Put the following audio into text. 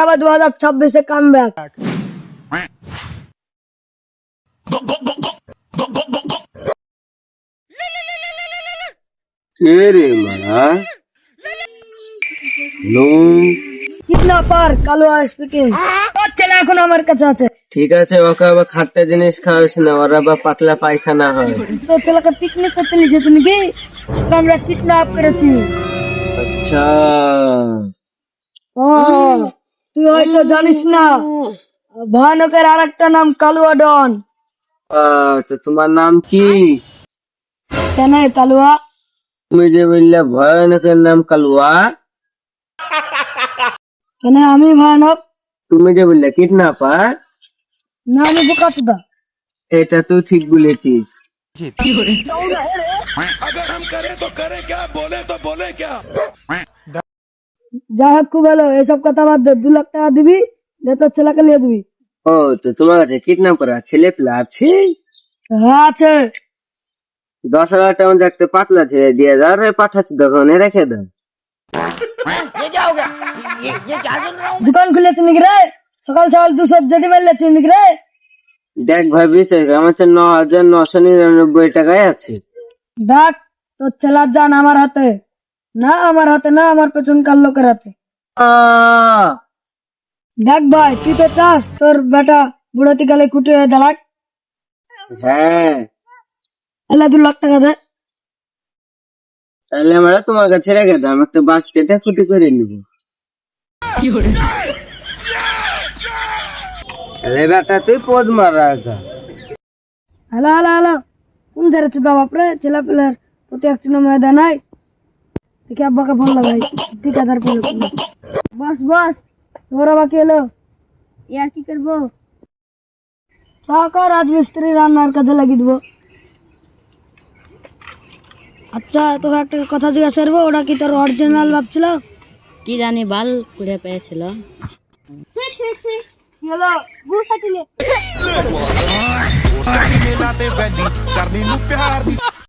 আবার 2026-এ come back. কে রে মারা কিডন্যাপার কালুয়া স্পিকিং। তোর ছেলে এখন আমার কাছে আছে। ঠিক আছে, ওকে আবার খাট্টা জিনিস খাওয়াস না, ওর আবার পাতলা পায়খানা হয়। তোর ছেলেকে পিকনিক করতে নিয়ে যেত নাকি? তো আমরা কিডন্যাপ করেছি। আচ্ছা, ও, তুই হয়তো জানিস না, ভয়ানকের আর একটা নাম কালুয়া ডন। তো তোমার নাম কি? কেন কালুয়া? তুমি যে বললে ভয়ানকের নাম কালুয়া, কেন আমি ভয়ানক? তুমি যে বললে কিডন্যাপার, না আমি বোকাচোদা। এটা তুই ঠিক বলেছিস। अगर हम करें तो करें क्या, बोले तो बोले क्या। যাই হোক খুব ভালো, এসব কথা বাদ দে। 2 লাখ টাকা দিবি, যে তোর ছেলেকে নিয়ে দিবি। ও, তো তোমার কাছে কিডন্যাপার ছেলে পেলে আছে? হ্যাঁ আছে। 10,000 টাকা দেখতে পাতলা ছেড়ে দিয়ে দাও, রে পাঠাচ্ছি দোকানে রেখে দাও। দোকান খুলেছি নাকি রে? সকাল সকাল 200 জেডি মারলেছি নাকি রে? দেখ ভাই, বিশ্বাস কর, আমার কাছে 9,999 টাকায় আছে। দেখ, তোর ছেলার জান আমার হাতে না, আমার হাতে না, আমার পেছনকার লোকের হাতে। দেখ ভাই, তুই তো চাস তোর বেটা বুড়োতি গালে কুটি হয়ে দাঁড়াক। হ্যাঁ, এলে 2 লাখ টাকা দে। তাহলে আমরা তোমার কাছে রেখে দাও, আমি একটা বাস কেটে ফুটি করে নিব। তাহলে বেটা তুই পদ মারা গা। হ্যালো হ্যালো হ্যালো, কোন ধারে চুদা বাপরে? ছেলে পেলের প্রতি একটু ময়দা নাই। দেখি আব্বাকে ফোন লাগাই, ঠিকাদার পেলে। বস বস, তোরা বাকি এলো, ইয়ার কি করবো? রাজমিস্ত্রি রান্নার কাজে লাগিয়ে দেবো। আচ্ছা, তোকে একটা কথা জিজ্ঞাসা করবো, ওটা কি তোর অরিজিনাল বাপ ছিল? কি জানি বাল কুড়ে পেয়েছিল। হ্যালো, গুসা ছিলে। मिलाते वैली करनी नू प्यार दी